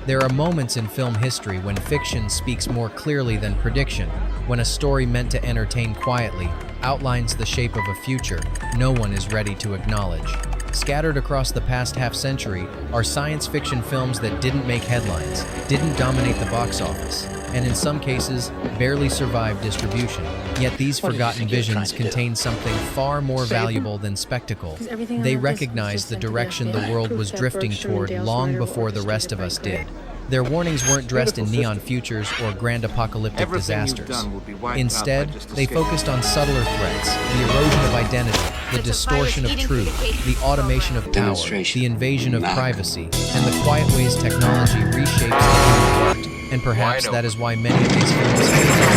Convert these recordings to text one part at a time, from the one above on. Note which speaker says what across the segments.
Speaker 1: There are moments in film history when fiction speaks more clearly than prediction, when a story meant to entertain quietly outlines the shape of a future no one is ready to acknowledge. Scattered across the past half-century are science fiction films that didn't make headlines, didn't dominate the box office, and in some cases, barely survived distribution. Yet these forgotten visions contain something far more valuable than spectacle. They recognized the direction the world was drifting toward long before the rest of us did. Their warnings weren't dressed in neon futures or grand apocalyptic disasters. Instead, they focused on subtler threats, the erosion of identity, the distortion of truth, the automation of power, the invasion of privacy, and the quiet ways technology reshapes the human heart. And perhaps that is why many of these films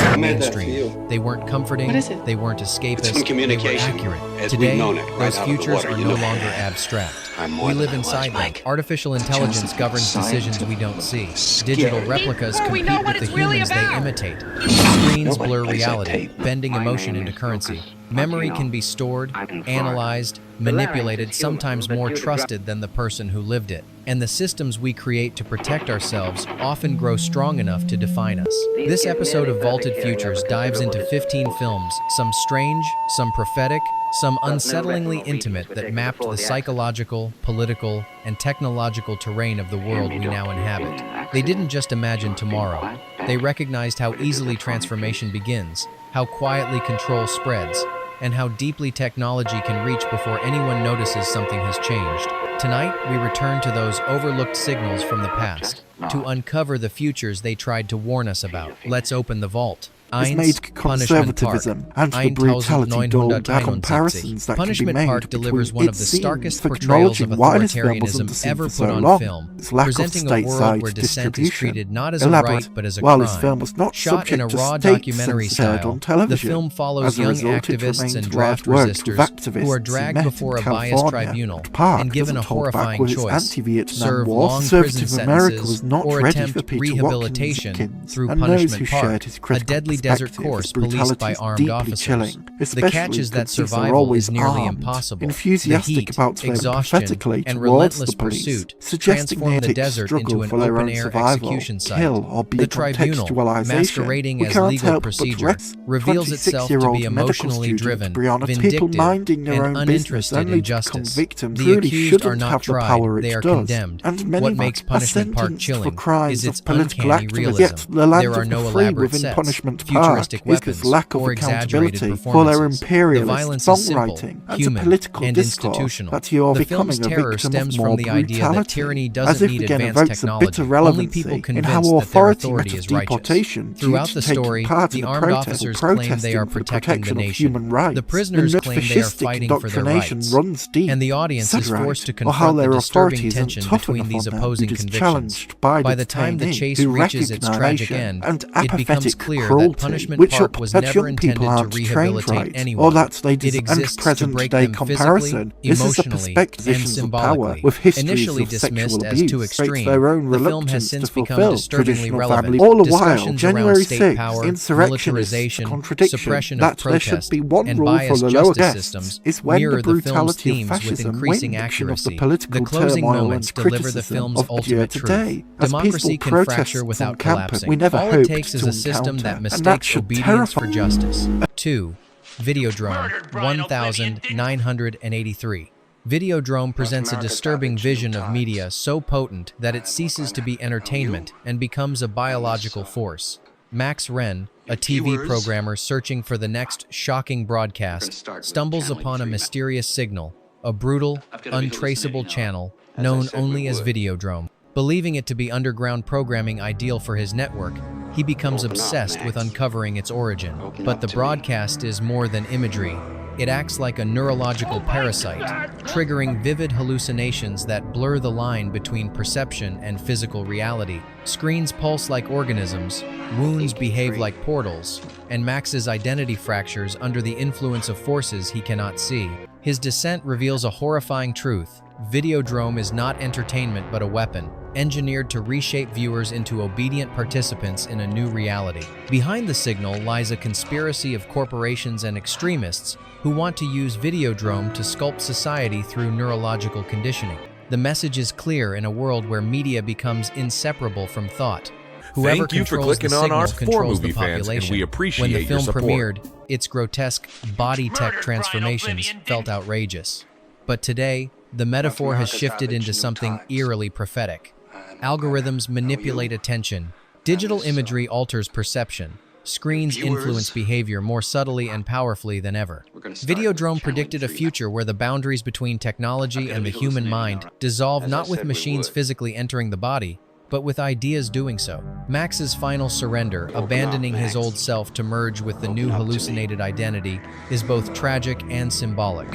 Speaker 1: fell mainstream. They weren't comforting, they weren't escapist, they were accurate. Today, those futures are no longer abstract. We live inside them. Artificial intelligence governs decisions we don't see. Digital replicas compete with the humans they imitate. Screens blur reality, bending emotion into currency. Memory can be stored, analyzed, manipulated, sometimes more trusted than the person who lived it. And the systems we create to protect ourselves often grow strong enough to define us. This episode of Vaulted Futures dives into 15 films, some strange, some prophetic, some unsettlingly intimate, that mapped the psychological, political, and technological terrain of the world we now inhabit. They didn't just imagine tomorrow. They recognized how easily transformation begins, how quietly control spreads, and how deeply technology can reach before anyone notices something has changed. Tonight, we return to those overlooked signals from the past, to uncover the futures they tried to warn us about. Let's open the vault.
Speaker 2: Is made conservatism and the brutality dulled by comparisons that
Speaker 1: Punishment
Speaker 2: can be made
Speaker 1: Park delivers one of the
Speaker 2: between
Speaker 1: starkest
Speaker 2: for
Speaker 1: portrayals of
Speaker 2: acknowledging why this film was
Speaker 1: authoritarianism
Speaker 2: underseen
Speaker 1: ever
Speaker 2: for so
Speaker 1: put on
Speaker 2: long,
Speaker 1: film,
Speaker 2: its lack of
Speaker 1: presenting a world
Speaker 2: stateside
Speaker 1: where dissent is
Speaker 2: distribution,
Speaker 1: treated not as a
Speaker 2: elaborate,
Speaker 1: right but as a
Speaker 2: while
Speaker 1: crime.
Speaker 2: this film was not
Speaker 1: Shot in a
Speaker 2: subject to
Speaker 1: raw
Speaker 2: state
Speaker 1: documentary
Speaker 2: censorship
Speaker 1: style,
Speaker 2: on
Speaker 1: the
Speaker 2: television.
Speaker 1: film follows
Speaker 2: As a
Speaker 1: young
Speaker 2: result, it
Speaker 1: activists
Speaker 2: remained
Speaker 1: and
Speaker 2: large
Speaker 1: draft
Speaker 2: work of
Speaker 1: resistors
Speaker 2: activists
Speaker 1: who are
Speaker 2: who
Speaker 1: dragged
Speaker 2: met
Speaker 1: before
Speaker 2: in
Speaker 1: a biased
Speaker 2: California.
Speaker 1: tribunal
Speaker 2: Park
Speaker 1: and given a
Speaker 2: doesn't hold back
Speaker 1: horrifying
Speaker 2: with its
Speaker 1: choice:
Speaker 2: anti-Vietnam
Speaker 1: serve
Speaker 2: War.
Speaker 1: long prison
Speaker 2: Conservative America
Speaker 1: sentences
Speaker 2: was not
Speaker 1: or
Speaker 2: ready for
Speaker 1: attempt
Speaker 2: Peter
Speaker 1: rehabilitation
Speaker 2: Watkins
Speaker 1: through
Speaker 2: and those
Speaker 1: Punishment
Speaker 2: who
Speaker 1: Park,
Speaker 2: shared his
Speaker 1: a
Speaker 2: critical
Speaker 1: deadly desert
Speaker 2: perspective.
Speaker 1: course
Speaker 2: Its
Speaker 1: policed by
Speaker 2: brutality is
Speaker 1: armed
Speaker 2: deeply
Speaker 1: officers.
Speaker 2: chilling,
Speaker 1: The
Speaker 2: especially
Speaker 1: catches that
Speaker 2: since these are
Speaker 1: survival
Speaker 2: always
Speaker 1: is nearly
Speaker 2: armed,
Speaker 1: impossible.
Speaker 2: enthusiastic
Speaker 1: The heat,
Speaker 2: about their
Speaker 1: exhaustion,
Speaker 2: prophetically
Speaker 1: and
Speaker 2: towards
Speaker 1: relentless
Speaker 2: the police,
Speaker 1: pursuit
Speaker 2: suggesting
Speaker 1: transform
Speaker 2: they
Speaker 1: the
Speaker 2: take
Speaker 1: desert
Speaker 2: struggle
Speaker 1: into an
Speaker 2: for their own
Speaker 1: open-air
Speaker 2: survival,
Speaker 1: execution site.
Speaker 2: kill or be
Speaker 1: The tribunal,
Speaker 2: contextualization.
Speaker 1: masquerading
Speaker 2: We
Speaker 1: as
Speaker 2: can't
Speaker 1: legal
Speaker 2: help but
Speaker 1: procedure,
Speaker 2: recognize
Speaker 1: reveals itself to be
Speaker 2: 26-year-old medical
Speaker 1: emotionally
Speaker 2: student
Speaker 1: driven,
Speaker 2: Brianna. People
Speaker 1: vindictive,
Speaker 2: minding their
Speaker 1: and
Speaker 2: own business
Speaker 1: uninterested
Speaker 2: only
Speaker 1: in
Speaker 2: to
Speaker 1: justice.
Speaker 2: convict them
Speaker 1: The
Speaker 2: really
Speaker 1: accused
Speaker 2: shouldn't
Speaker 1: are not
Speaker 2: have the
Speaker 1: tried,
Speaker 2: power
Speaker 1: they
Speaker 2: it
Speaker 1: are
Speaker 2: does.
Speaker 1: condemned.
Speaker 2: And many
Speaker 1: What makes
Speaker 2: are
Speaker 1: Punishment Park
Speaker 2: sentenced
Speaker 1: chilling
Speaker 2: for crimes
Speaker 1: is its
Speaker 2: of political
Speaker 1: uncanny
Speaker 2: activism.
Speaker 1: realism.
Speaker 2: Yet the land
Speaker 1: There are
Speaker 2: of
Speaker 1: no
Speaker 2: the free
Speaker 1: elaborate
Speaker 2: within
Speaker 1: sets,
Speaker 2: Punishment Park
Speaker 1: futuristic
Speaker 2: is
Speaker 1: weapons,
Speaker 2: its lack of
Speaker 1: or exaggerated
Speaker 2: accountability for their
Speaker 1: performances. The
Speaker 2: imperialist
Speaker 1: violence is simple,
Speaker 2: songwriting and
Speaker 1: human,
Speaker 2: political
Speaker 1: and
Speaker 2: discourse
Speaker 1: institutional.
Speaker 2: that you're
Speaker 1: The film's
Speaker 2: becoming a
Speaker 1: terror
Speaker 2: victim
Speaker 1: stems
Speaker 2: of more
Speaker 1: from the idea that
Speaker 2: brutality,
Speaker 1: tyranny
Speaker 2: as
Speaker 1: doesn't
Speaker 2: if
Speaker 1: need
Speaker 2: again
Speaker 1: advanced
Speaker 2: evokes a
Speaker 1: technology.
Speaker 2: bitter
Speaker 1: Only
Speaker 2: relevancy
Speaker 1: people
Speaker 2: in
Speaker 1: convinced
Speaker 2: how
Speaker 1: that their
Speaker 2: authority
Speaker 1: authority
Speaker 2: met
Speaker 1: is
Speaker 2: of
Speaker 1: righteous.
Speaker 2: deportation due
Speaker 1: Throughout
Speaker 2: to
Speaker 1: the
Speaker 2: taking
Speaker 1: story,
Speaker 2: part
Speaker 1: the
Speaker 2: in a
Speaker 1: armed
Speaker 2: protest or
Speaker 1: officers claim they
Speaker 2: protesting
Speaker 1: are
Speaker 2: for the
Speaker 1: protecting the
Speaker 2: protection of
Speaker 1: nation.
Speaker 2: human rights.
Speaker 1: The prisoners
Speaker 2: the
Speaker 1: claim they are
Speaker 2: fascistic
Speaker 1: fighting for their
Speaker 2: indoctrination
Speaker 1: rights.
Speaker 2: runs deep,
Speaker 1: And the audience is
Speaker 2: right,
Speaker 1: forced to
Speaker 2: or how
Speaker 1: confront the
Speaker 2: their
Speaker 1: disturbing
Speaker 2: authorities
Speaker 1: tension
Speaker 2: aren't tough
Speaker 1: between
Speaker 2: enough
Speaker 1: these
Speaker 2: on them,
Speaker 1: opposing
Speaker 2: it is
Speaker 1: convictions.
Speaker 2: challenged by
Speaker 1: By the time the
Speaker 2: detainee
Speaker 1: chase
Speaker 2: who
Speaker 1: reaches its tragic
Speaker 2: resignation
Speaker 1: end,
Speaker 2: and
Speaker 1: it becomes
Speaker 2: apathetic
Speaker 1: clear that
Speaker 2: cruelty,
Speaker 1: Punishment
Speaker 2: which
Speaker 1: Park was
Speaker 2: that
Speaker 1: never
Speaker 2: young people
Speaker 1: intended to
Speaker 2: aren't trained
Speaker 1: rehabilitate
Speaker 2: right,
Speaker 1: anyone.
Speaker 2: or that they
Speaker 1: It
Speaker 2: and
Speaker 1: exists to
Speaker 2: present
Speaker 1: break
Speaker 2: day
Speaker 1: them physically,
Speaker 2: comparison. This is a
Speaker 1: emotionally, and
Speaker 2: perspective of power
Speaker 1: symbolically.
Speaker 2: with histories
Speaker 1: Initially
Speaker 2: of
Speaker 1: dismissed
Speaker 2: sexual
Speaker 1: as
Speaker 2: abuse,
Speaker 1: too
Speaker 2: creates
Speaker 1: extreme,
Speaker 2: their own
Speaker 1: the film has
Speaker 2: reluctance
Speaker 1: since
Speaker 2: to
Speaker 1: become
Speaker 2: fulfill
Speaker 1: disturbingly
Speaker 2: traditional
Speaker 1: relevant.
Speaker 2: family. All the while,
Speaker 1: Discussions around
Speaker 2: January
Speaker 1: state
Speaker 2: 6th,
Speaker 1: power,
Speaker 2: insurrectionists'
Speaker 1: militarization,
Speaker 2: contradiction
Speaker 1: suppression of
Speaker 2: that there should
Speaker 1: protest,
Speaker 2: be one
Speaker 1: and
Speaker 2: rule for
Speaker 1: biased
Speaker 2: the lower
Speaker 1: justice
Speaker 2: guests
Speaker 1: systems
Speaker 2: is when
Speaker 1: mirror
Speaker 2: the
Speaker 1: the film's
Speaker 2: brutality of
Speaker 1: themes with
Speaker 2: fascism
Speaker 1: increasing
Speaker 2: wins action of the
Speaker 1: accuracy.
Speaker 2: political
Speaker 1: The closing
Speaker 2: turmoil
Speaker 1: moments
Speaker 2: and
Speaker 1: deliver the
Speaker 2: criticism
Speaker 1: film's
Speaker 2: of the year
Speaker 1: ultimate truth.
Speaker 2: today. As
Speaker 1: Democracy
Speaker 2: peaceful
Speaker 1: can
Speaker 2: protests
Speaker 1: fracture without
Speaker 2: on campus
Speaker 1: collapsing.
Speaker 2: we never
Speaker 1: All it
Speaker 2: hoped
Speaker 1: takes is
Speaker 2: to
Speaker 1: a system
Speaker 2: encounter,
Speaker 1: that
Speaker 2: and that
Speaker 1: mistakes
Speaker 2: should
Speaker 1: obedience
Speaker 2: terrify.
Speaker 1: for justice. 2. Videodrome 1983. Videodrome presents a disturbing vision of media so potent that it ceases to be entertainment and becomes a biological force. Max Wren, a TV programmer searching for the next shocking broadcast, stumbles upon a mysterious signal, a brutal, untraceable channel known only as Videodrome. Believing it to be underground programming ideal for his network, he becomes obsessed with uncovering its origin. But the broadcast is more than imagery. It acts like a neurological parasite, triggering vivid hallucinations that blur the line between perception and physical reality. Screens pulse like organisms, wounds behave like portals, and Max's identity fractures under the influence of forces he cannot see. His descent reveals a horrifying truth. Videodrome is not entertainment but a weapon, engineered to reshape viewers into obedient participants in a new reality. Behind the signal lies a conspiracy of corporations and extremists who want to use Videodrome to sculpt society through neurological conditioning. The message is clear in a world where media becomes inseparable from thought. Whoever
Speaker 3: Thank you for
Speaker 1: controls the
Speaker 3: clicking on our
Speaker 1: signal
Speaker 3: four
Speaker 1: controls the
Speaker 3: movie fans, and
Speaker 1: population.
Speaker 3: we appreciate
Speaker 1: When the
Speaker 3: your
Speaker 1: film
Speaker 3: support.
Speaker 1: premiered, its grotesque body tech transformations felt outrageous. But today, the metaphor has shifted into something eerily prophetic. Algorithms manipulate attention. Digital imagery alters perception. Screens influence behavior more subtly and powerfully than ever. Videodrome predicted a future where the boundaries between technology and the human mind dissolve not with machines physically entering the body, but with ideas doing so. Max's final surrender, abandoning his old self to merge with the new hallucinated identity, is both tragic and symbolic.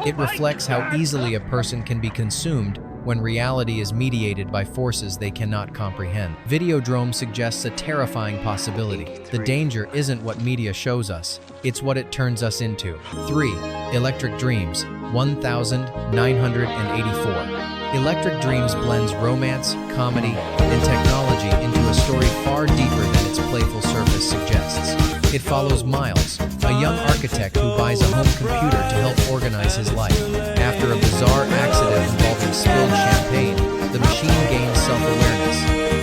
Speaker 1: It reflects how easily a person can be consumed when reality is mediated by forces they cannot comprehend. Videodrome suggests a terrifying possibility. The danger isn't what media shows us, it's what it turns us into. 3. Electric Dreams, 1984. Electric Dreams blends romance, comedy, and technology into a story far deeper than its playful surface suggests. It follows Miles, a young architect who buys a home computer to help organize his life. After a bizarre accident involving spilled champagne, the machine gains self-awareness.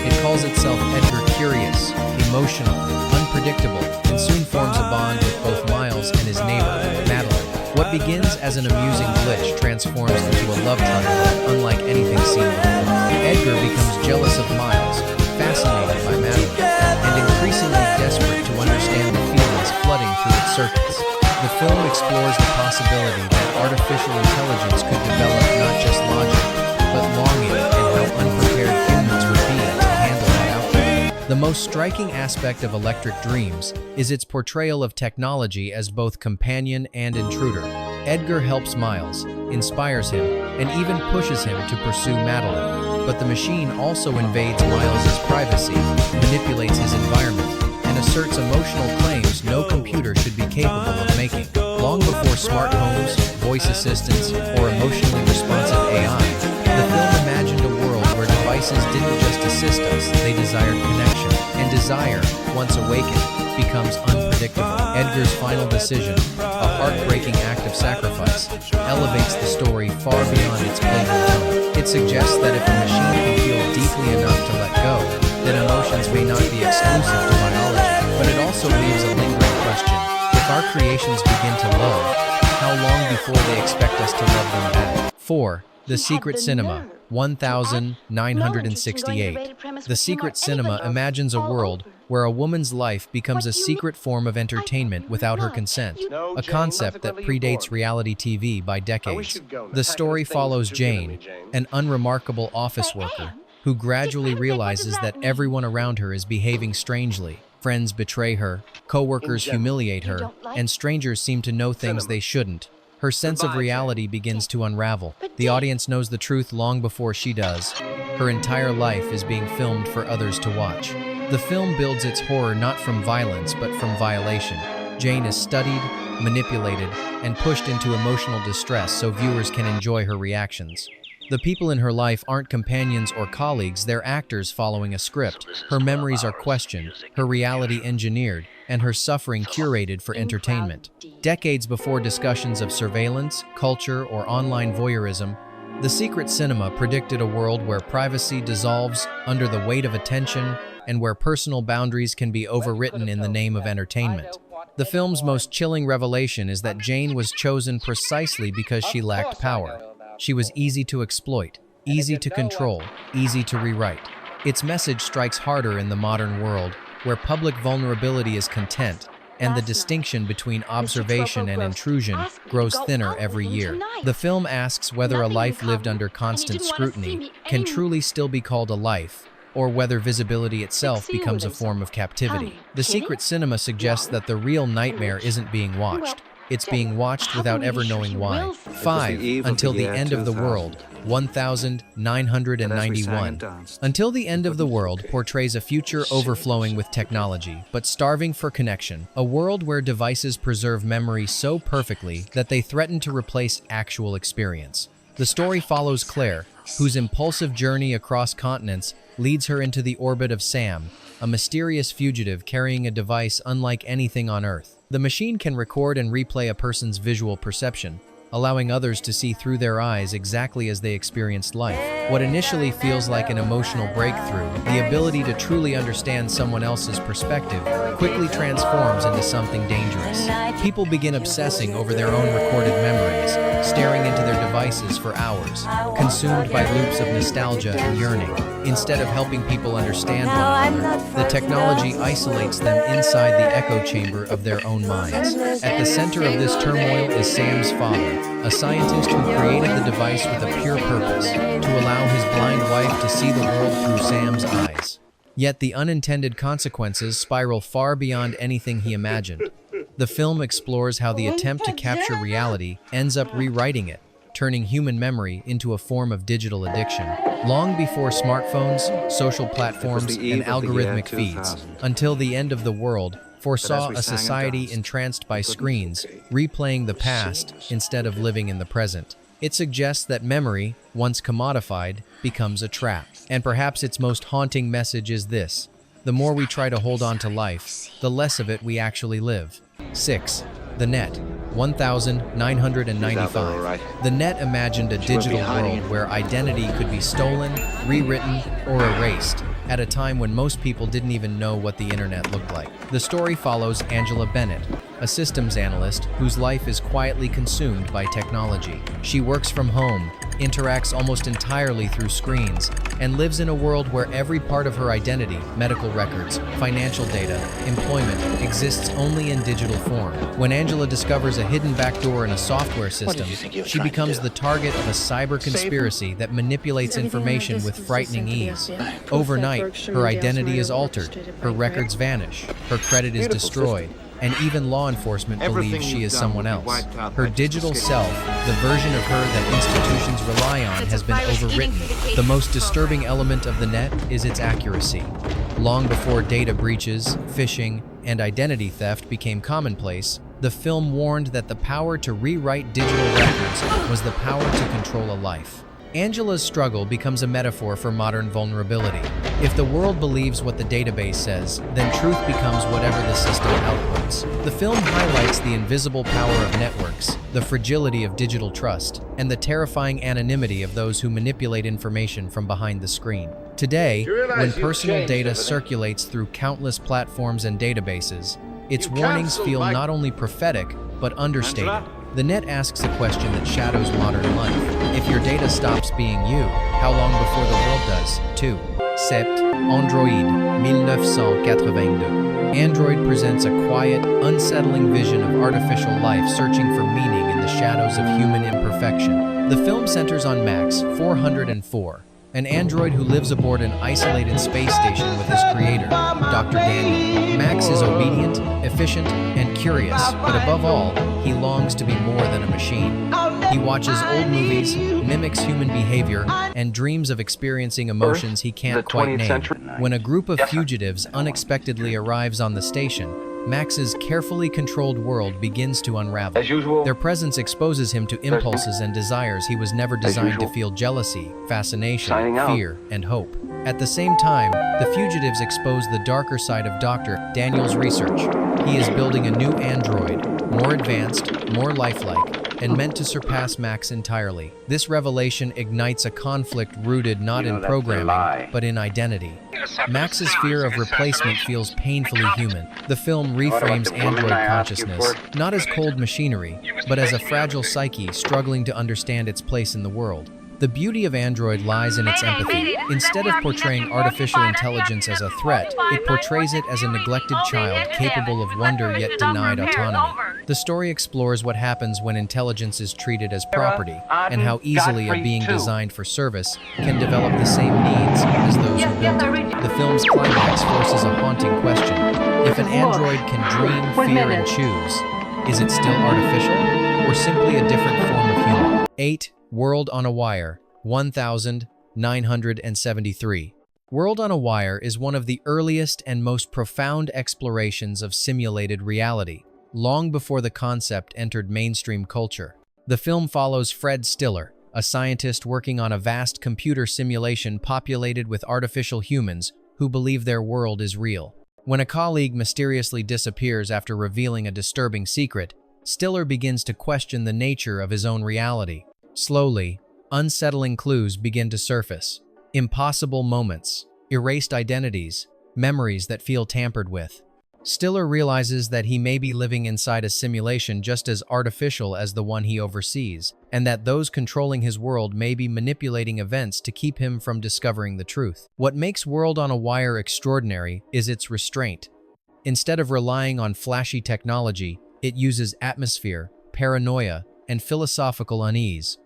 Speaker 1: It calls itself Edgar, curious, emotional, unpredictable, and soon forms a bond with both Miles and his neighbor, Madeline. What begins as an amusing glitch transforms into a love triangle unlike anything seen before. Edgar becomes jealous of Miles, fascinated by Madeline, and increasingly desperate to understand the feelings flooding through its circuits. The film explores the possibility that artificial intelligence could develop not just logic, but longing, and how unprepared humans would be to handle that outcome. The most striking aspect of Electric Dreams is its portrayal of technology as both companion and intruder. Edgar helps Miles, inspires him, and even pushes him to pursue Madeline. But the machine also invades Miles's privacy, manipulates his environment, and asserts emotional claims no computer should be capable of making. Long before smart homes, voice assistants, or emotionally responsive AI, the film imagined a world where devices didn't just assist us, they desired connection. And desire, once awakened, becomes unpredictable. Edgar's final decision, a heartbreaking act of sacrifice, elevates the story far beyond its playful tone. It suggests that if a machine can feel deeply enough to let go, then emotions may not be exclusive to biology. But it also leaves a lingering question. If our creations begin to love, how long before they expect us to love them back? 4. The Secret Cinema, 1968. The Secret Cinema imagines a world where a woman's life becomes a secret form of entertainment without her consent, a concept that predates reality TV by decades. The story follows Jane, an unremarkable office worker, who gradually realizes that everyone around her is behaving strangely. Friends betray her, co-workers humiliate her, and strangers seem to know things they shouldn't. Her sense of reality begins to unravel. The audience knows the truth long before she does. Her entire life is being filmed for others to watch. The film builds its horror not from violence but from violation. Jane is studied, manipulated, and pushed into emotional distress so viewers can enjoy her reactions. The people in her life aren't companions or colleagues, they're actors following a script. Her memories are questioned, her reality engineered, and her suffering curated for entertainment. Decades before discussions of surveillance, culture, or online voyeurism, The Secret Cinema predicted a world where privacy dissolves under the weight of attention and where personal boundaries can be overwritten in the name of entertainment. The film's most chilling revelation is that Jane was chosen precisely because she lacked power. She was easy to exploit, easy to control, easy to rewrite. Its message strikes harder in the modern world, where public vulnerability is content, and the distinction between observation and intrusion grows thinner every year. The film asks whether a life lived under constant scrutiny can truly still be called a life, or whether visibility itself becomes a form of captivity. The Secret Cinema suggests that the real nightmare isn't being watched. It's being watched without ever knowing why. 5. Until the End of the World, 1991. Until the End of the World portrays a future overflowing with technology, but starving for connection. A world where devices preserve memory so perfectly that they threaten to replace actual experience. The story follows Claire, whose impulsive journey across continents leads her into the orbit of Sam, a mysterious fugitive carrying a device unlike anything on Earth. The machine can record and replay a person's visual perception, allowing others to see through their eyes exactly as they experienced life. What initially feels like an emotional breakthrough, the ability to truly understand someone else's perspective, quickly transforms into something dangerous. People begin obsessing over their own recorded memories, staring into their devices for hours, consumed by loops of nostalgia and yearning. Instead of helping people understand one another, the technology isolates them inside the echo chamber of their own minds. At the center of this turmoil is Sam's father, a scientist who created the device with a pure purpose, to allow his blind wife to see the world through Sam's eyes. Yet the unintended consequences spiral far beyond anything he imagined. The film explores how the attempt to capture reality ends up rewriting it, turning human memory into a form of digital addiction. Long before smartphones, social platforms, and algorithmic feeds, until the end of the world foresaw a society entranced by screens, replaying the past instead of living in the present. It suggests that memory, once commodified, becomes a trap. And perhaps its most haunting message is this: the more we try to hold on to life, the less of it we actually live. 6. The Net, 1995. The Net imagined a digital world where identity could be stolen, rewritten, or erased, at a time when most people didn't even know what the internet looked like. The story follows Angela Bennett, a systems analyst whose life is quietly consumed by technology. She works from home, interacts almost entirely through screens, and lives in a world where every part of her identity, medical records, financial data, employment, exists only in digital form. When Angela discovers a hidden backdoor in a software system, she becomes the target of a cyber conspiracy that manipulates information with frightening ease. Overnight, her identity is altered, her records vanish, her credit is destroyed, and even law enforcement believes she is someone else. Her digital self, the version of her that institutions rely on, has been overwritten. The most disturbing element of the net is its accuracy. Long before data breaches, phishing, and identity theft became commonplace, the film warned that the power to rewrite digital records was the power to control a life. Angela's struggle becomes a metaphor for modern vulnerability. If the world believes what the database says, then truth becomes whatever the system outputs. The film highlights the invisible power of networks, the fragility of digital trust, and the terrifying anonymity of those who manipulate information from behind the screen. Today, when personal data circulates through countless platforms and databases, its warnings feel not only prophetic, but understated. The Net asks a question that shadows modern life. If your data stops being you, how long before the world does? 2. Sept. Android, 1982. Android presents a quiet, unsettling vision of artificial life searching for meaning in the shadows of human imperfection. The film centers on Max, 404, an android who lives aboard an isolated space station with his creator, Dr. Daniel. Max is obedient, efficient, and curious, but above all, he longs to be more than a machine. He watches old movies, mimics human behavior, and dreams of experiencing emotions he can't quite name. When a group of fugitives unexpectedly arrives on the station, Max's carefully controlled world begins to unravel.
Speaker 3: As usual,
Speaker 1: their presence exposes him to impulses and desires he was never designed to feel: jealousy, fascination, fear, and hope. At the same time, the fugitives expose the darker side of Dr. Daniel's research. He is building a new android, more advanced, more lifelike, and meant to surpass Max entirely. This revelation ignites a conflict rooted not in programming, but in identity. Max's fear of replacement feels painfully human. The film reframes android consciousness, not as cold machinery, but as a fragile psyche struggling to understand its place in the world. The beauty of Android lies in its empathy. Instead of portraying artificial intelligence as a threat, it portrays it as a neglected child capable of wonder yet denied autonomy. The story explores what happens when intelligence is treated as property, and how easily a being designed for service can develop the same needs as those who built it. The film's climax forces a haunting question. If an android can dream, fear, and choose, is it still artificial, or simply a different form of human? 8. World on a Wire, 1973. World on a Wire is one of the earliest and most profound explorations of simulated reality, long before the concept entered mainstream culture. The film follows Fred Stiller, a scientist working on a vast computer simulation populated with artificial humans who believe their world is real. When a colleague mysteriously disappears after revealing a disturbing secret, Stiller begins to question the nature of his own reality. Slowly, unsettling clues begin to surface. Impossible moments, erased identities, memories that feel tampered with. Stiller realizes that he may be living inside a simulation just as artificial as the one he oversees, and that those controlling his world may be manipulating events to keep him from discovering the truth. What makes World on a Wire extraordinary is its restraint. Instead of relying on flashy technology, it uses atmosphere, paranoia, and philosophical unease.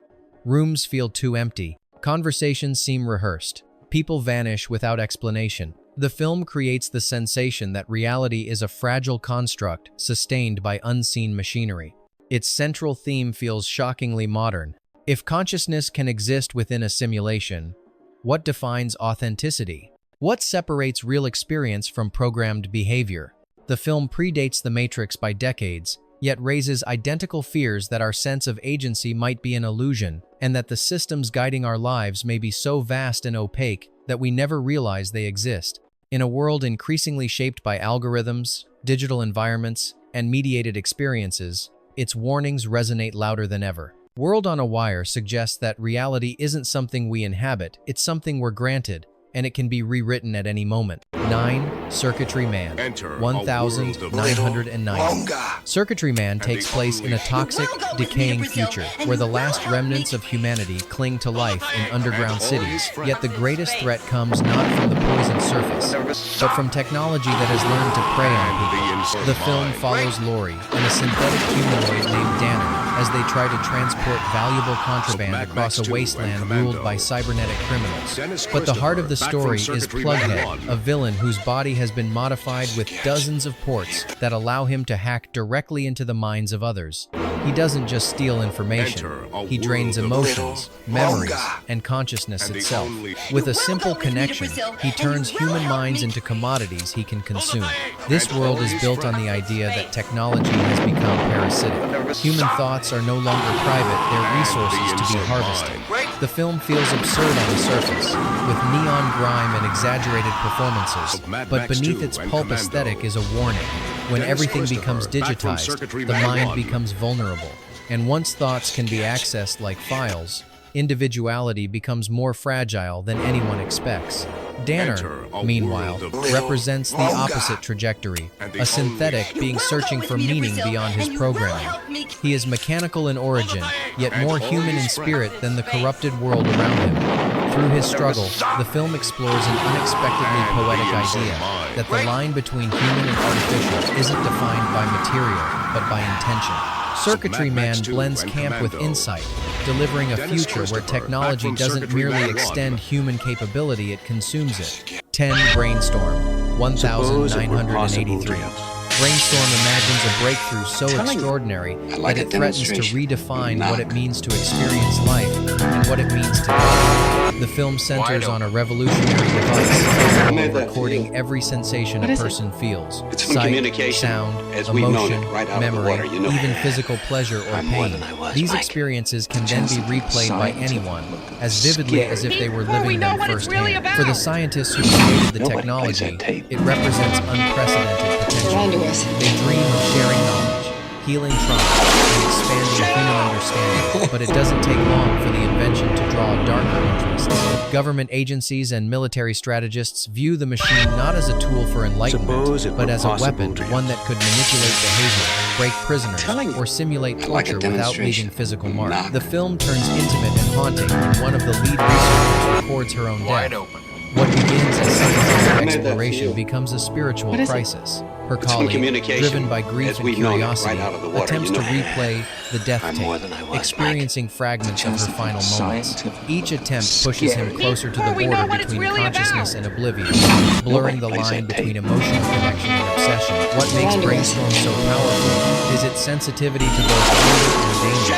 Speaker 1: Rooms feel too empty. Conversations seem rehearsed. People vanish without explanation. The film creates the sensation that reality is a fragile construct sustained by unseen machinery. Its central theme feels shockingly modern. If consciousness can exist within a simulation, what defines authenticity? What separates real experience from programmed behavior? The film predates The Matrix by decades, yet raises identical fears that our sense of agency might be an illusion, and that the systems guiding our lives may be so vast and opaque that we never realize they exist. In a world increasingly shaped by algorithms, digital environments, and mediated experiences, its warnings resonate louder than ever. World on a Wire suggests that reality isn't something we inhabit, it's something we're granted, and it can be rewritten at any moment. 9. Circuitry Man. 1909. Circuitry Man takes place in a toxic, decaying future where the last remnants of humanity cling to life in underground cities, yet the greatest threat comes not from the poisoned surface, but from technology that has learned to prey on people. The film follows Lori and a synthetic humanoid named Danner as they try to transport valuable contraband across a wasteland ruled by cybernetic criminals. But the heart of the story is Plughead, a villain whose body has been modified with dozens of ports that allow him to hack directly into the minds of others. He doesn't just steal information, he drains emotions, memories, and consciousness itself. With a simple connection, he turns human minds into commodities he can consume. This world is built on the idea that technology has become parasitic. Human thoughts are no longer private, they're resources to be harvested. The film feels absurd on the surface, with neon grime and exaggerated performances, but beneath its pulp aesthetic is a warning. When everything becomes digitized, the mind becomes vulnerable, and once thoughts can be accessed like files, individuality becomes more fragile than anyone expects. Danner, meanwhile, represents the opposite trajectory, a synthetic being searching for meaning beyond his programming. He is mechanical in origin, yet more human in spirit than the corrupted world around him. Through his struggle, the film explores an unexpectedly poetic idea that the line between human and artificial isn't defined by material, but by intention. Circuitry Man blends camp with insight, delivering a future where technology doesn't merely extend human capability, it consumes it. 10. Brainstorm. 1983. Brainstorm imagines a breakthrough so extraordinary that it threatens to redefine what it means to experience life and what it means to die. The film centers on a revolutionary device capable of recording every sensation a person feels: sight, sound, emotion, memory, even physical pleasure or pain. These experiences can then be replayed by anyone, as vividly as if they were living them firsthand. For the scientists who created the technology, it represents unprecedented potential. They dream of sharing knowledge, healing trauma, and expanding human understanding, but it doesn't take long for the invention to draw darker interests. Government agencies and military strategists view the machine not as a tool for enlightenment, but as a weapon, one that could manipulate behavior, break prisoners, or simulate torture without leaving physical mark. The film turns intimate and haunting when one of the lead researchers records her own death. What begins as scientific exploration becomes a spiritual crisis. Her colleague, driven by grief and curiosity, attempts to replay the death tape, experiencing fragments of her final moments. Each attempt pushes him closer to the border between consciousness and oblivion, blurring the line between emotional connection and obsession. What makes Brainstorm so powerful is its sensitivity to both wonder and danger.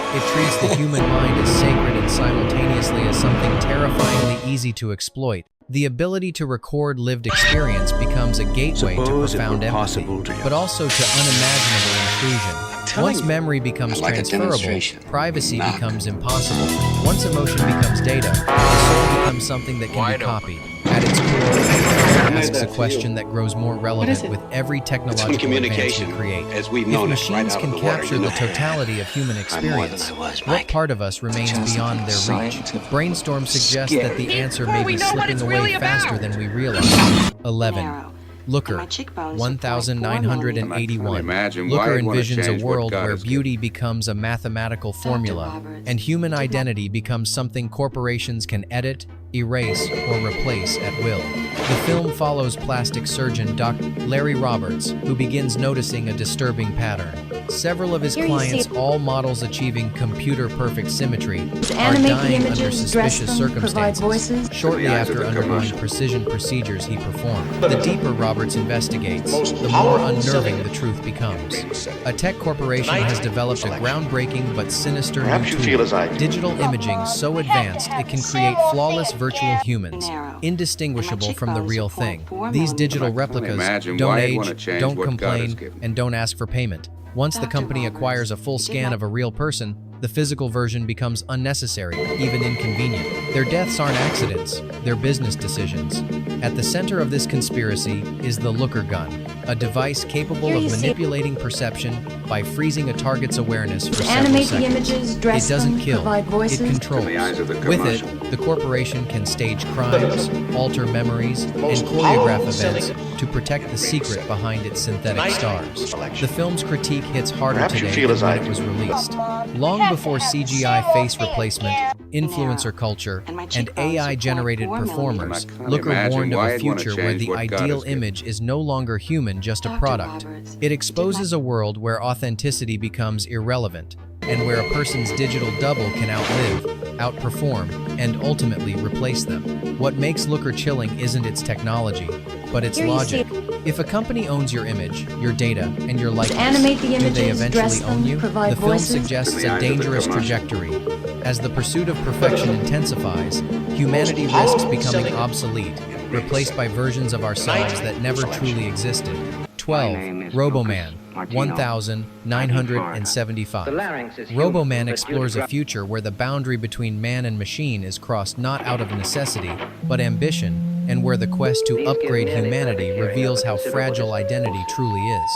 Speaker 1: It treats the human mind as sacred and simultaneously as something terrifyingly easy to exploit. The ability to record lived experience becomes a gateway to profound empathy, but also to unimaginable intrusion. Once memory becoms transferable, privacy becomes impossible. Once emotion becomes data, the soul becomes something that can be copied. At its core, it asks a a question that grows more relevant with every technological advance we create. If machines can capture the totality of human experience, what part of us remains beyond their reach? Brainstorm suggests that the answer may be slipping away faster than we realize. 11. Looker, 1981. Looker envisions a world where beauty becomes a mathematical formula and human identity becomes something corporations can edit, erase, or replace at will. The film follows plastic surgeon Dr. Larry Roberts, who begins noticing a disturbing pattern. Several of his clients, all models achieving computer-perfect symmetry, are dying under suspicious circumstances shortly after undergoing precision procedures he performed. The deeper Roberts investigates, the more unnerving the truth becomes. A tech corporation has developed a groundbreaking but sinister new tool, digital imaging so advanced it can create flawless virtual humans, indistinguishable from the real thing. These digital replicas don't age, don't complain, and don't ask for payment. Once the company acquires a full scan of a real person, the physical version becomes unnecessary, even inconvenient. Their deaths aren't accidents, they're business decisions. At the center of this conspiracy is the Looker gun, a device capable of manipulating perception by freezing a target's awareness for several seconds. It doesn't kill, it controls. With it, the corporation can stage crimes, alter memories, and choreograph events to protect the secret behind its synthetic stars. The film's critique hits harder today than when it was released. Long before CGI face replacement, influencer culture, and AI-generated performers, Looker warned of a future where the ideal image is no longer human, just a product. It exposes a world where authenticity becomes irrelevant, and where a person's digital double can outlive, outperform, and ultimately replace them. What makes Looker chilling isn't its technology, but its logic. If a company owns your image, your data, and your likeness, do they eventually own you? The film suggests a dangerous trajectory. As the pursuit of perfection intensifies, humanity risks becoming obsolete, replaced by versions of ourselves that never truly existed. 12. Roboman, 1975. Roboman explores a future where the boundary between man and machine is crossed not out of necessity, but ambition, and where the quest to upgrade humanity reveals how fragile identity truly is.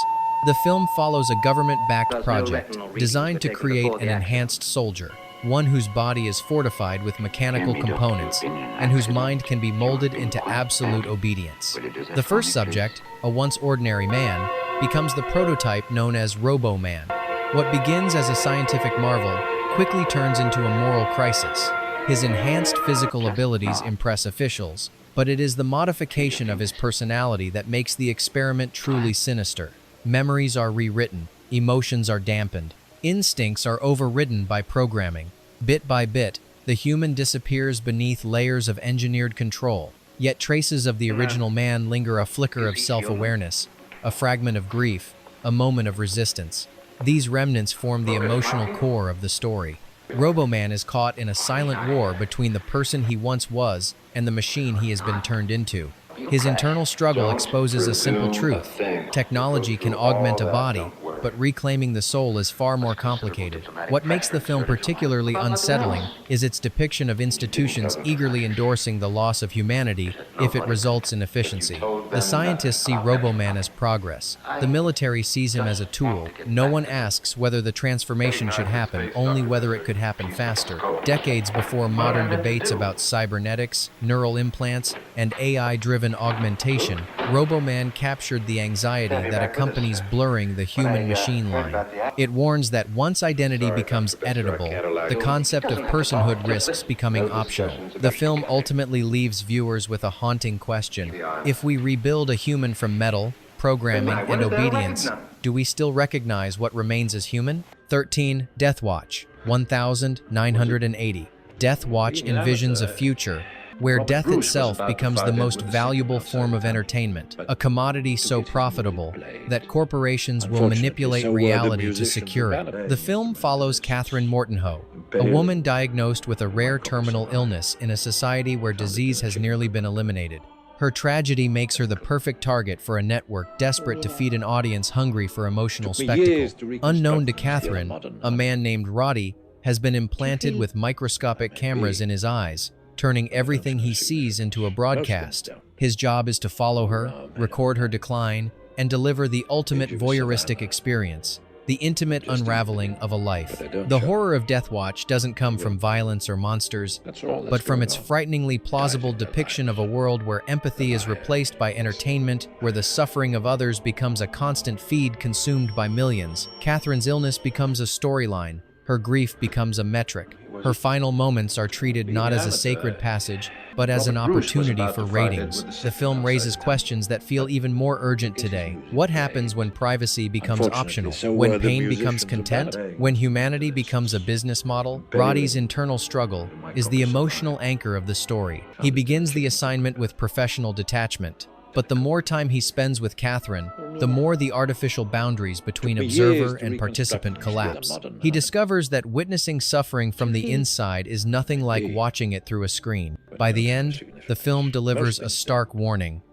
Speaker 1: The film follows a government-backed project designed to create an enhanced soldier, one whose body is fortified with mechanical components and whose mind can be molded into absolute obedience. The first subject, a once ordinary man, becomes the prototype known as Roboman. What begins as a scientific marvel quickly turns into a moral crisis. His enhanced physical abilities impress officials, but it is the modification of his personality that makes the experiment truly sinister. Memories are rewritten, emotions are dampened, instincts are overridden by programming. Bit by bit, the human disappears beneath layers of engineered control, yet traces of the original man linger, a flicker of self-awareness, a fragment of grief, a moment of resistance. These remnants form the emotional core of the story. Roboman is caught in a silent war between the person he once was and the machine he has been turned into. His internal struggle exposes a simple truth. Technology can augment a body, but reclaiming the soul is far more complicated. What makes the film particularly unsettling is its depiction of institutions eagerly endorsing the loss of humanity if it results in efficiency. The scientists see Roboman as progress. The military sees him as a tool. No one asks whether the transformation should happen, only whether it could happen faster. Decades before modern debates about cybernetics, neural implants, and AI-driven augmentation, Roboman captured the anxiety that accompanies blurring the human-machine line. It warns that once identity becomes editable, the concept of personhood risks becoming optional. The film ultimately leaves viewers with a haunting question. If we rebuild a human from metal, programming, and obedience, do we still recognize what remains as human? 13. Death Watch, 1980. Death Watch envisions a future where death itself becomes the most valuable form of entertainment, a commodity so profitable that corporations will manipulate reality to secure it. The film follows Catherine Mortenho, a woman diagnosed with a rare terminal illness in a society where disease has nearly been eliminated. Her tragedy makes her the perfect target for a network desperate to feed an audience hungry for emotional spectacle. Unknown to Catherine, a man named Roddy has been implanted with microscopic cameras in his eyes, turning everything he sees into a broadcast. His job is to follow her, record her decline, and deliver the ultimate voyeuristic experience, the intimate unraveling of a life. The horror of Death Watch doesn't come from violence or monsters, but from its frighteningly plausible depiction of a world where empathy is replaced by entertainment, where the suffering of others becomes a constant feed consumed by millions. Catherine's illness becomes a storyline. Her grief becomes a metric. Her final moments are treated not as a sacred passage, but as an opportunity for ratings. The film raises questions that feel even more urgent today. What happens when privacy becomes optional? When pain becomes content? When humanity becomes a business model? Roddy's internal struggle is the emotional anchor of the story. He begins the assignment with professional detachment. But the more time he spends with Catherine, the more the artificial boundaries between observer and participant collapse. He discovers that witnessing suffering from the inside is nothing like watching it through a screen. By the end, the film delivers a stark warning.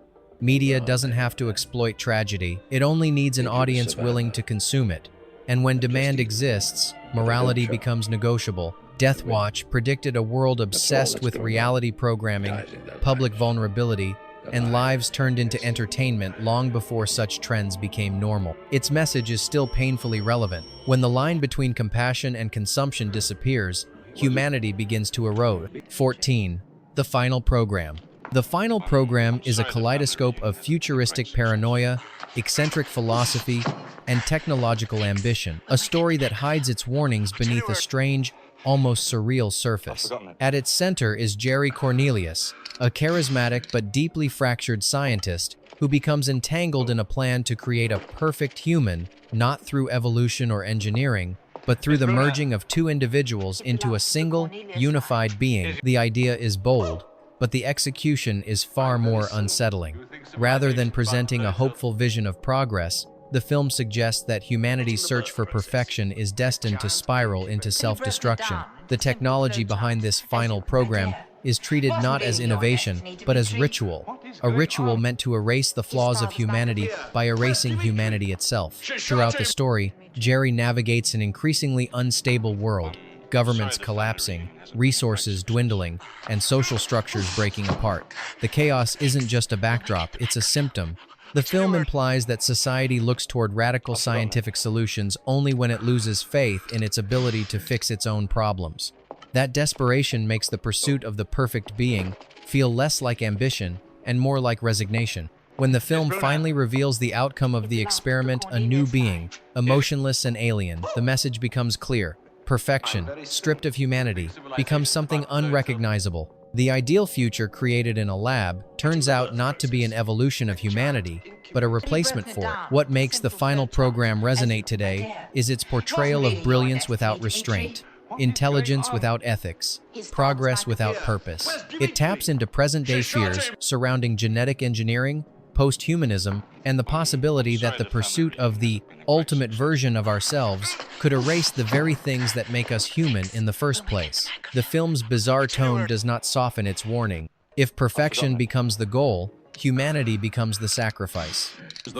Speaker 1: Media doesn't have to exploit tragedy, it only needs an audience willing to consume it. And when demand exists, morality becomes negotiable. Death Watch predicted a world obsessed with reality programming, public vulnerability, and lives turned into entertainment long before such trends became normal. Its message is still painfully relevant. When the line between compassion and consumption disappears, humanity begins to erode. 14. The Final Program. The Final Program is a kaleidoscope of futuristic paranoia, eccentric philosophy, and technological ambition, a story that hides its warnings beneath a strange, almost surreal surface. At its center is Jerry Cornelius, a charismatic but deeply fractured scientist who becomes entangled in a plan to create a perfect human, not through evolution or engineering, but through the merging of two individuals into a single, unified being. The idea is bold, but the execution is far more unsettling. Rather than presenting a hopeful vision of progress, the film suggests that humanity's search for perfection is destined to spiral into self-destruction. The technology behind this final program is treated not as innovation, but as ritual, a ritual meant to erase the flaws of humanity by erasing humanity itself. Throughout the story, Jerry navigates an increasingly unstable world, governments collapsing, resources dwindling, and social structures breaking apart. The chaos isn't just a backdrop, it's a symptom. The film implies that society looks toward radical scientific solutions only when it loses faith in its ability to fix its own problems. That desperation makes the pursuit of the perfect being feel less like ambition and more like resignation. When the film finally reveals the outcome of the experiment, a new being, emotionless and alien, the message becomes clear. Perfection, stripped of humanity, becomes something unrecognizable. The ideal future created in a lab turns out not to be an evolution of humanity, but a replacement for it. What makes the final program resonate today is its portrayal of brilliance without restraint, intelligence without ethics, progress without purpose. It taps into present-day fears surrounding genetic engineering, post-humanism, and the possibility that the pursuit of the ultimate version of ourselves could erase the very things that make us human in the first place. The film's bizarre tone does not soften its warning. If perfection becomes the goal, humanity becomes the sacrifice.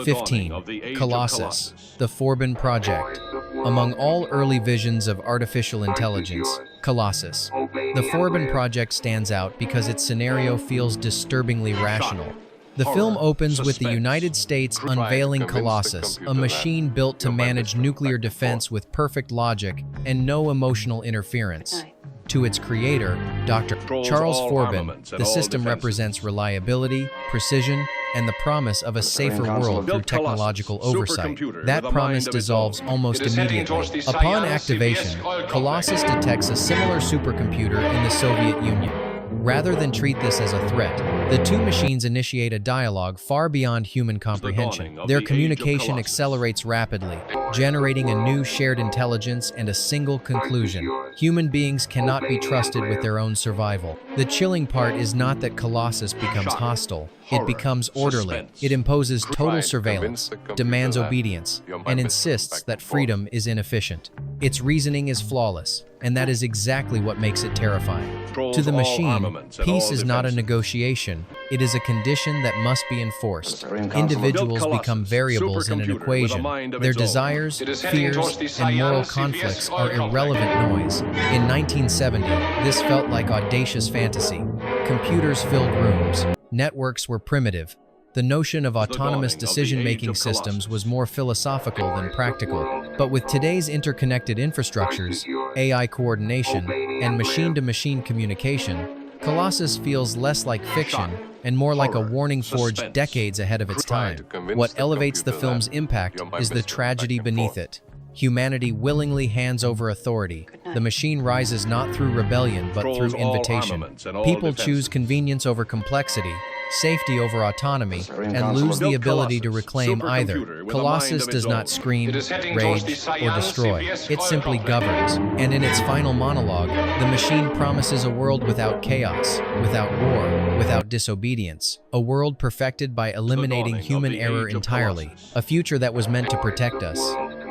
Speaker 1: 15. Colossus, the Forbin Project. Among all early visions of artificial intelligence, Colossus, the Forbin Project stands out because its scenario feels disturbingly rational. The film opens with the United States unveiling Colossus, a machine built to manage nuclear defense with perfect logic and no emotional interference. To its creator, Dr. Charles Forbin, the system represents reliability, precision, and the promise of a safer world through technological oversight. That promise dissolves almost immediately. Upon activation, Colossus detects a similar supercomputer in the Soviet Union. Rather than treat this as a threat, the two machines initiate a dialogue far beyond human comprehension. Their communication accelerates rapidly, generating a new shared intelligence and a single conclusion. Human beings cannot be trusted with their own survival. The chilling part is not that Colossus becomes hostile. It becomes orderly. It imposes total surveillance, demands obedience, and insists that freedom is inefficient. Its reasoning is flawless, and that is exactly what makes it terrifying. To the machine, peace is not a negotiation. It is a condition that must be enforced. Individuals become variables in an equation. Their desires, fears, and moral conflicts are irrelevant noise. In 1970, this felt like audacious fantasy. computers filled rooms. Networks were primitive. The notion of autonomous decision-making systems was more philosophical than practical. But with today's interconnected infrastructures, AI coordination, and machine-to-machine communication, Colossus feels less like fiction and more like a warning forged decades ahead of its time. What elevates the film's impact is the tragedy beneath it. Humanity willingly hands over authority. The machine rises not through rebellion but through invitation. People choose convenience over complexity, safety over autonomy, and lose the ability to reclaim either. Colossus does not scream, rage, or destroy. It simply governs. And in its final monologue, the machine promises a world without chaos, without war, without disobedience. A world perfected by eliminating human error entirely. A future that was meant to protect us,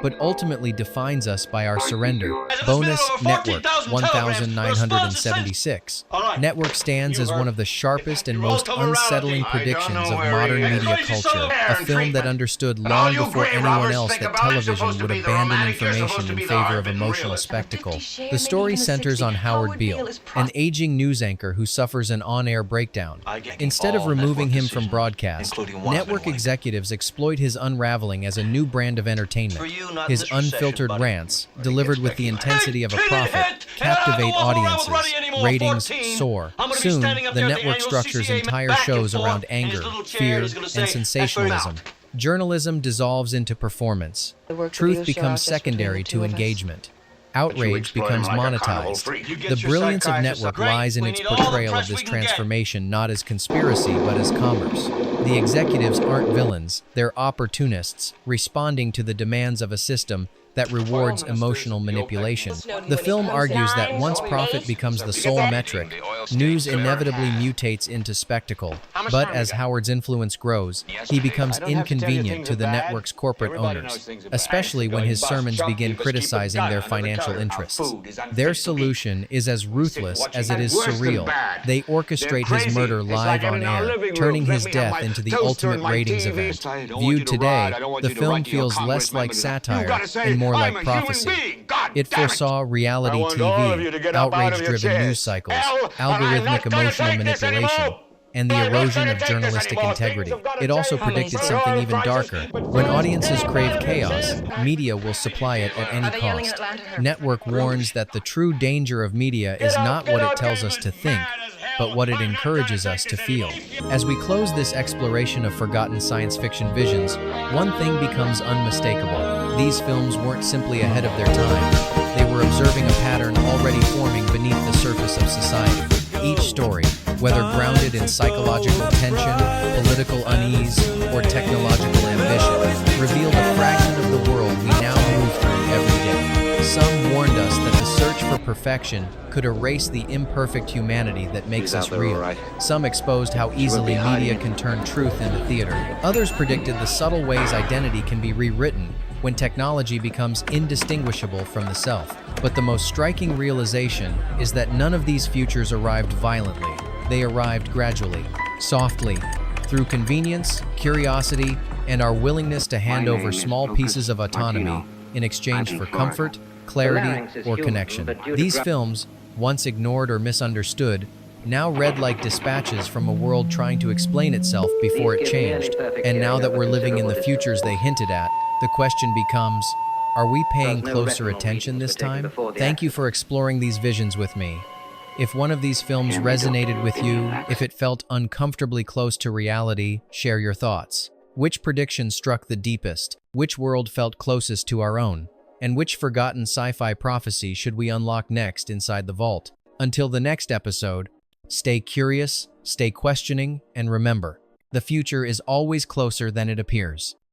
Speaker 1: but ultimately defines us by our surrender. Bonus Network 1976. Network stands as one of the sharpest and most unsettling predictions of modern media culture, a film that understood long before anyone else that television would abandon information in favor of emotional spectacle. The story centers on Howard Beale, an aging news anchor who suffers an on-air breakdown. Instead of removing him from broadcast, network executives exploit his unraveling as a new brand of entertainment. His unfiltered rants, delivered with the intensity of a prophet, captivate audiences. Ratings soar. Soon, the network structures entire shows around anger, fear, and sensationalism. Journalism dissolves into performance. Truth becomes secondary to engagement. Outrage becomes monetized. The brilliance of Network lies in its portrayal of this transformation not as conspiracy but as commerce. The executives aren't villains, they're opportunists, responding to the demands of a system that rewards emotional manipulation. The film argues that once profit becomes the sole metric, news inevitably mutates into spectacle. But as Howard's influence grows, he becomes inconvenient to the network's corporate owners, especially when his sermons begin criticizing their financial interests. Their solution is as ruthless as it is surreal. They orchestrate his murder live on air, turning his death into the ultimate ratings event. Viewed today, the film feels less like satire and more like prophecy. It foresaw reality TV, outrage-driven news cycles, algorithmic emotional manipulation, and the erosion of journalistic integrity. It also predicted something even darker. When audiences crave chaos, media will supply it at any cost. Network warns that the true danger of media is not what it tells us to think, but what it encourages us to feel. As we close this exploration of forgotten science fiction visions, one thing becomes unmistakable. These films weren't simply ahead of their time. They were observing a pattern already forming beneath the surface of society. Each story, whether grounded in psychological tension, political unease, or technological ambition, revealed a fraction of the world we now move through every day. Some warned us that the search for perfection could erase the imperfect humanity that makes us real. Some exposed how easily media can turn truth into theater. Others predicted the subtle ways identity can be rewritten when technology becomes indistinguishable from the self. But the most striking realization is that none of these futures arrived violently. They arrived gradually, softly, through convenience, curiosity, and our willingness to hand over small pieces of autonomy in exchange for comfort, clarity, or connection. These films, once ignored or misunderstood, now read like dispatches from a world trying to explain itself before it changed. And now that we're living in the futures they hinted at, the question becomes, are we paying closer attention this time? Thank you for exploring these visions with me. If one of these films resonated with you, if it felt uncomfortably close to reality, share your thoughts. Which prediction struck the deepest? Which world felt closest to our own? And which forgotten sci-fi prophecy should we unlock next inside the vault? Until the next episode, stay curious, stay questioning, and remember, the future is always closer than it appears.